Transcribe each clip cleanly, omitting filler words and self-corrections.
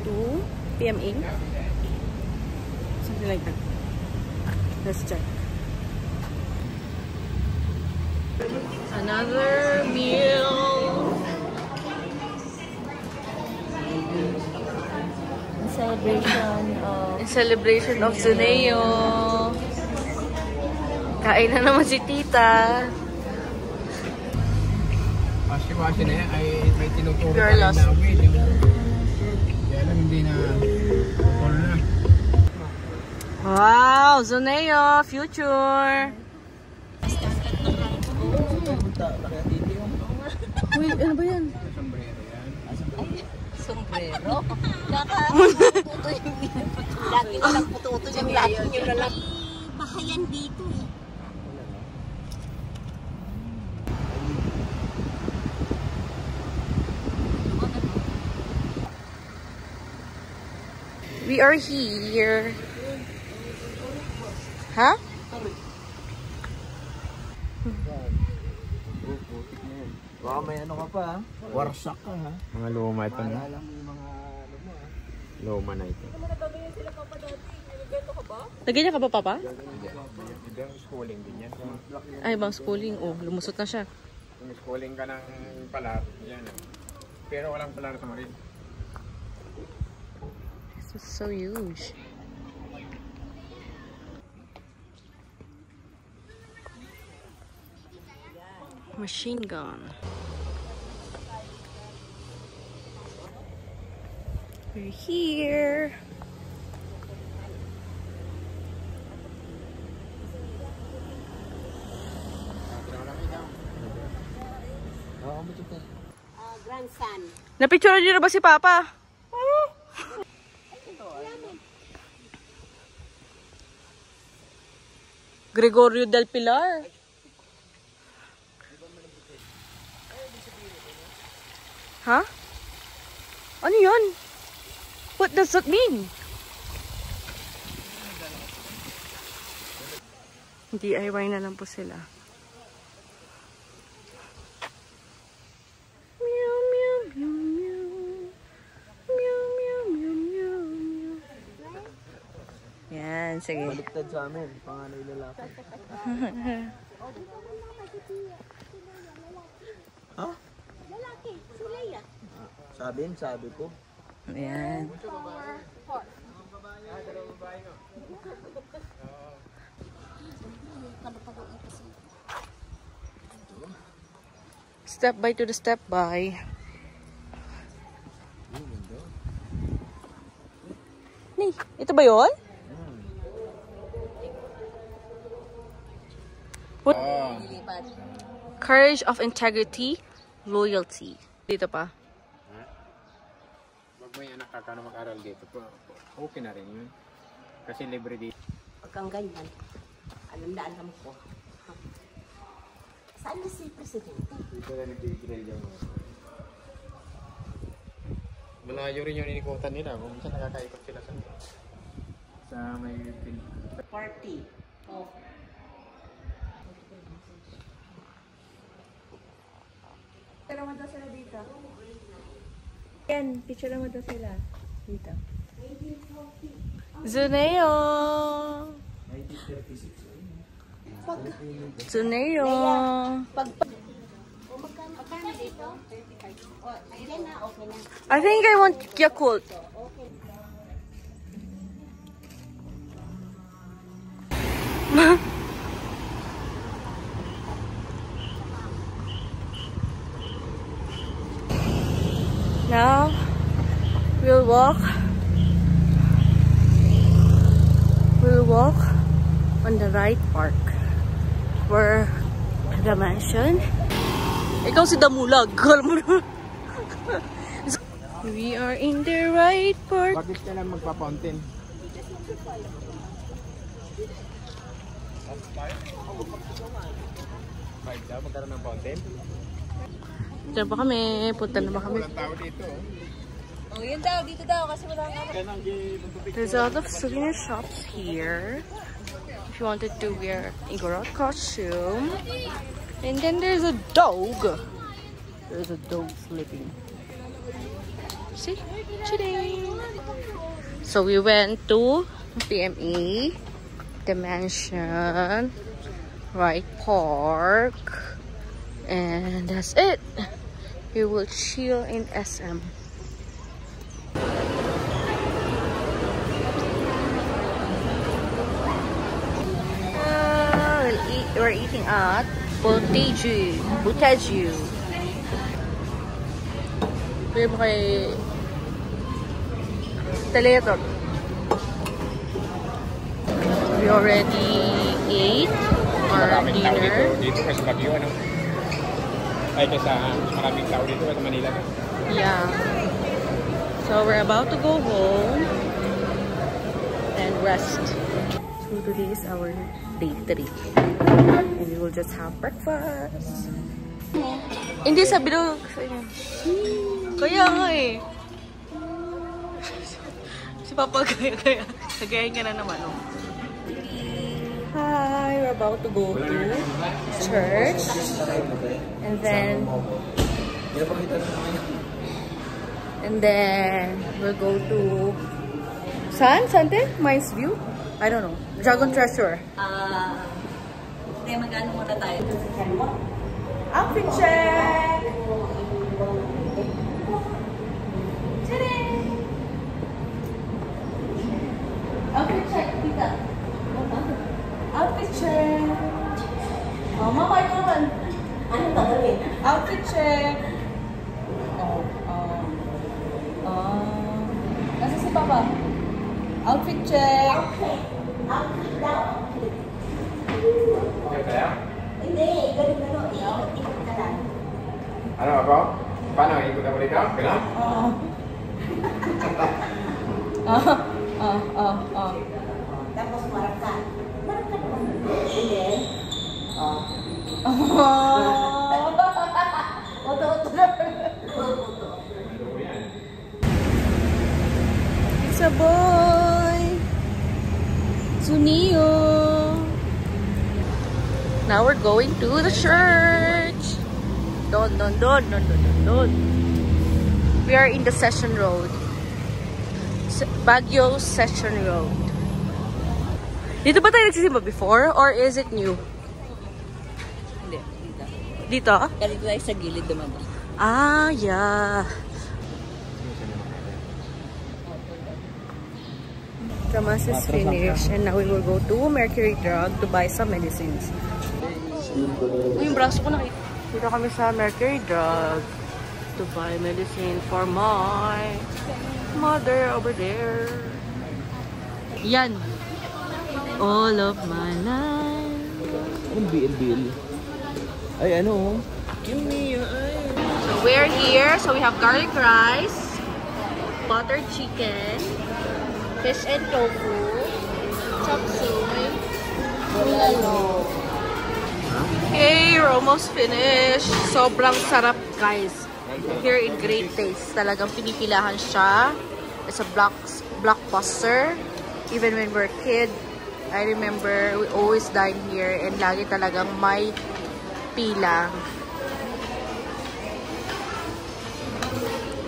2 PMA. Something like that. Let's check. Another meal. In celebration of Zuneo. Kain na naman si tita. Washi-washi na yan ay may tinuturo Girl pa rin lost. na away. Kaya lang hindi na call na. Wow! Zuneo! Future! Uy, ano ba yan? Sombrero yan. Sombrero? Nakakaputo yung lagi na lang puto yung lagi nyo na lang. Bahayan dito eh. We are here. Huh? Baka may ano ka pa ha? Warsak ka ha? Mga luma ito na. Alam mo yung mga luma ha? Luma na ito. Nagganyan ka ba, Papa? Ibang schooling din yan. Ay, bang schooling. Oh, lumusot na siya. Kung schooling ka ng palar, yan. Pero walang palar sa marin. This is so huge. Machine gun. We're here. Grandson. Napicture niyo na ba si Papa? Gregorio del Pilar. Huh? Ano yun? What does that mean? DIY na lang po sila. Meow, meow, meow, meow. Meow, meow, meow, meow, meow. Yan, sige. Baliktad sa amin, panganay lalaki. Ha? Lalaki, si Leia. Sabi ko. Ayan. Step by to the step by. Ni, ito ba yun? What? Courage of integrity, loyalty. Dito pa. Wag mo yung anak ka na mag-aral dito. Okay na rin yun. Kasi libre dito. Pag kang ganyan, alam ko. Saan na si Presidente? Dito na nag-drill yung malayo rin yung inikutan nila. Kung minsan nakakaikot sila sa may Party. Oh. Picture mo daw sila dito. Yan, picture mo daw sila dito. Zuneo! 1936. Zuneo! Magkano dito? 35. Oh, ayan na, okay na. I think I want Yakult. Now, we'll walk on the right park for the mansion. Ikaw si Damulag. We are in the right park. Bakit ka lang magpa-fountain? Bike daw, magkaroon ng fountain? Diyan pa kami. Punta na ba kami? Walang tao dito. Oh, yun daw, dito daw, kasi wala nga. There's a lot of souvenir shops here. If you wanted to wear a Igorot costume. And then there's a dog. There's a dog sleeping. See? Chilling. So we went to PME, the mansion, Wright Park, and that's it. We will chill in SM. We're eating at Potager. Pwede mo kay Teletor. We already ate our dinner. Dito kasi Baguio, ano? Ay, sa maraming tao dito sa Manila. Yeah. So we're about to go home and rest. So today is our day 3. And we will just have breakfast. Hindi sabi daw kaya nga eh. Si Papa kaya. Nagayain ka na naman, oh. Hi, we're about to go to church. And then we'll go to Sante? Mines View? I don't know. Dragon Treasure. Kaya magano muna tayo? Outfit check! Outfit check, tita. Outfit check. Oh, mama, ito naman. Ano gagawin? Outfit check. Nasa si Papa? Outfit check. Outfit daw. Hindi, ganun na no. Ikot ka lang. Ano ako? Paano? Ikot ako dito? Kailan? Tapos marap ka. Marap ka naman. Hindi. It's a boy. Sunio. Now we're going to the church. Don. We are in the Session Road. Baguio Session Road. Dito ba tayo nagsisimba before? Or is it new? Hindi. Dito? Kaya dito tayo sa gilid naman. Ah, yeah. The mass is finished and now we will go to Mercury Drug to buy some medicines. Uy, yung braso ko nakita. Dito kami sa Mercury Drug to buy medicine for my mother over there. Yan. All of my life. Anong BL? Ay, ano? Give me your eyes. So we're here. So we have garlic rice, buttered chicken, fish and tofu, chop suey, bulalo. Okay, we're almost finished. Sobrang sarap, guys. Here in Great Taste. Talagang pinipilahan siya. It's a blockbuster. Even when we're a kid, I remember we always dine here and lagi talagang may pila.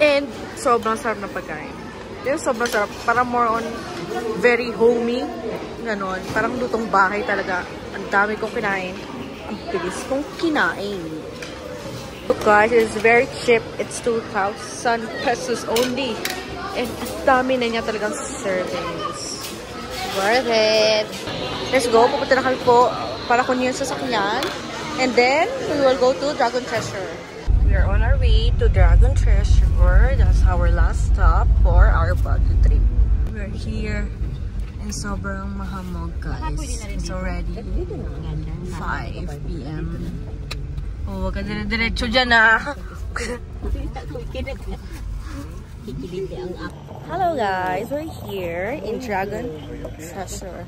And sobrang sarap ng pagkain. Yung sobrang sarap. Parang more on very homey. Ganon. Parang lutong bahay talaga. Ang dami kong kinain. Ang bilis kong kinain. Look guys, it's very cheap. It's 2,000 pesos only. And ang dami na niya talagang servings. Worth it. Let's go. Pupunta na kami po para kunin yung sasakyan. And then, we will go to Dragon Treasure. We are on our way to Dragon Treasure. That's our last stop for our Baguio trip. We're here. And sobrang mahamog guys. It's already 5 p.m. Oh, wag ka dire-diretso dyan ah. Hello guys, we're here in Dragon Treasure.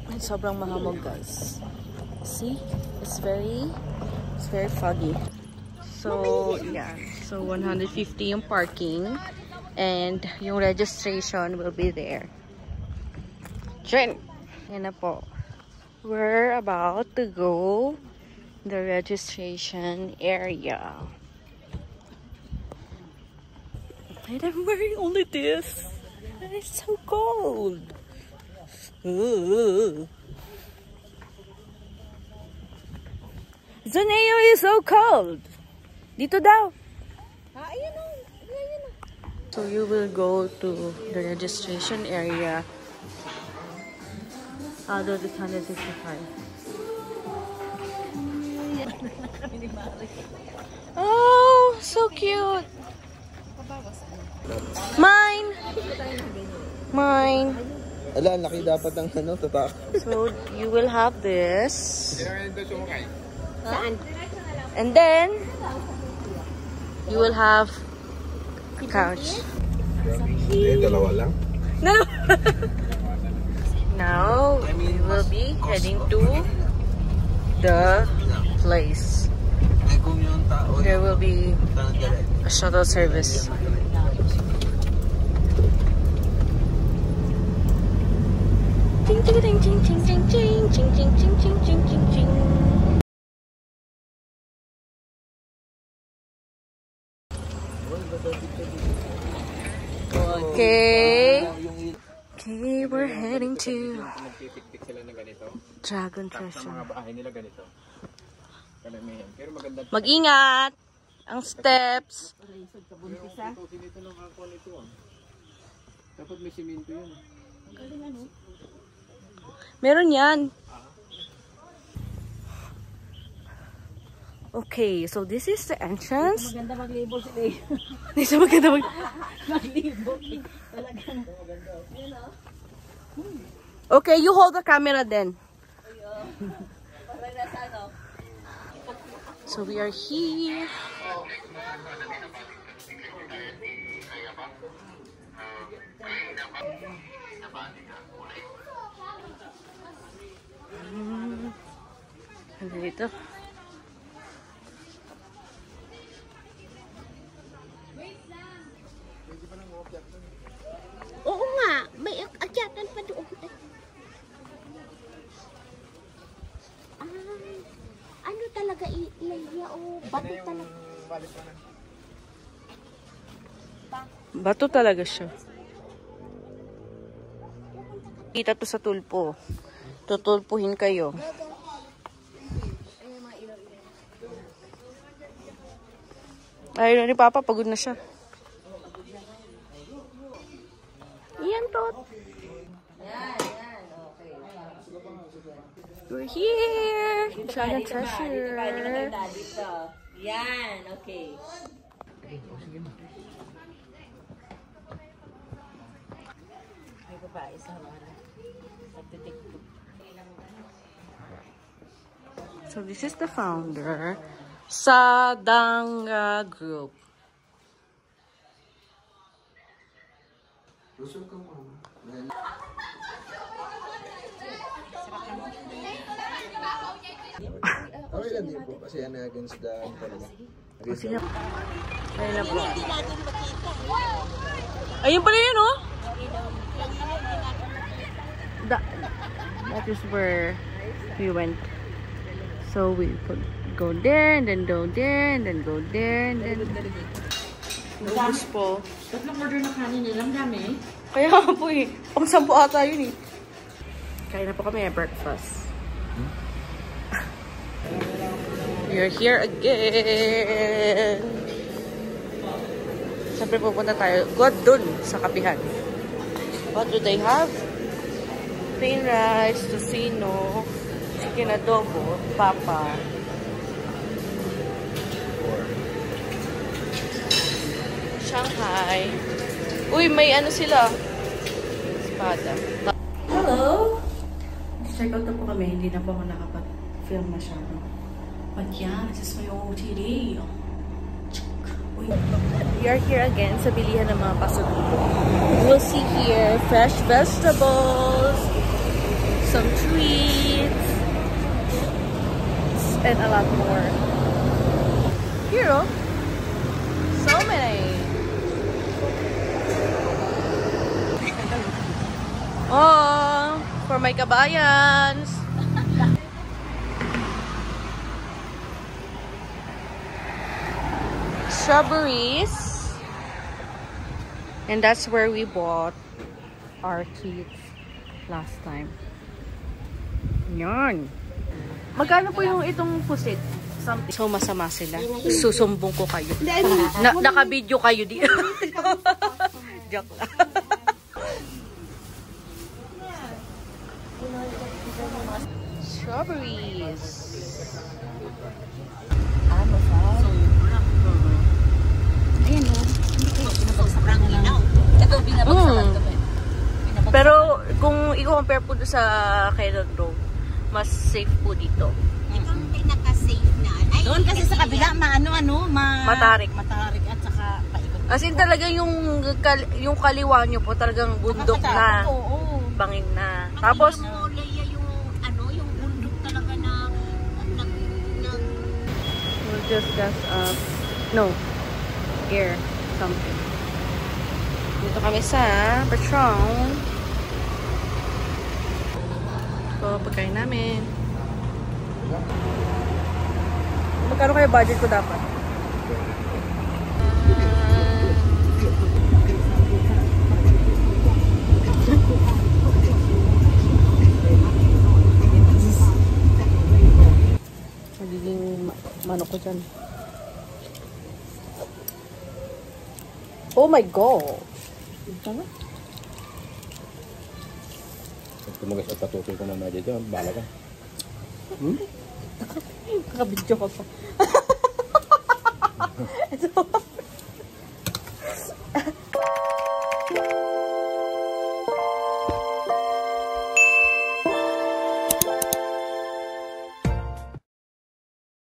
And sobrang mahamog guys. See? It's very foggy. So, yeah. So, 150 yung parking. And yung registration will be there. Jen! Yan na po. We're about to go the registration area. And I'm wearing only this. And it's so cold. Ooh. Zoneo is so cold. Dito daw. Ayun o. So you will go to the registration area. Although it's 165. Oh, so cute. Mine. Mine. Ala, laki dapat ang ano, tatak. So you will have this. Saan? And then you will have a couch. Dalawa lang. No. Now we will be heading to the place. There will be a shuttle service. Ching ching ching ching ching ching ching ching ching ching ching ching ching ching. Okay. Okay, we're heading to Dragon Treasure. Mga bahay nila ganito. Pero maganda. Mag-ingat! Ang steps. Dito lang ako nito. Dapat may simento yun. Meron yan. Okay, so this is the entrance. Maganda mag-label sila eh. Hindi maganda Mag-label. Talagang. Okay, you hold the camera then. So we are here. Dito. Oo nga. May akyatan pa doon. Ano talaga ilaya o bato talaga? Bato talaga siya. Kita to sa tulpo. Tutulpuhin kayo. Ayun ni Papa, pagod na siya. Iyan to. We're here. Dragon Treasure. Yan, okay. May babae sa mga nagtitiktok. So this is the founder, Sadanga Group. Okay lang din po kasi ano against the talaga. Ayun na po. Hindi natin makita. Ayun pala yun, oh. That is where we went. So we could go there, and then go there, and then go there, and then... Ubus po. Tatlong order na kanin nilang dami. Kaya nga po eh. Pang 10 ata yun eh. Kaya na po kami breakfast. We're here again. Siyempre pupunta tayo. God dun sa kapihan. What do they have? Plain rice, tocino, chicken adobo, papa. Shanghai. Uy, may ano sila. Espada. Hello! Check out na po kami. Hindi na po ako nakapag-film masyado. But yeah, this is my OOTD. We are here again sa bilihan ng mga pasalubong. We'll see here fresh vegetables, some treats, and a lot more. Here, oh. So many. Oh, for my kabayans. Strawberries. And that's where we bought our treats last time. Yan. Magkano po yung itong pusit? Something. So, masama sila. Susumbong ko kayo. Naka-video kayo di. Joke lang. Strawberries. Ayan o. Sobrang inaw. Ito, binabagsakan ko. Pero, kung i-compare po sa Kellogg Road, mas safe po dito. Ito ang pinaka-safe na. Doon kasi sa kabila, Matarik. Matarik at saka paikot. As in talaga yung kaliwa nyo po talagang bundok na. Oo. Bangin na. Tapos, yung bundok talaga na we'll just gas up. No. Air. Something. Dito kami sa Patron. So, pagkain namin. Magkano kaya budget ko dapat? Magiging manok ko dyan. Oh my God! Tama? Kung tumagas at patutoy ko na medyo dyan, bahala ka. Nakabidyo ko pa. Ito.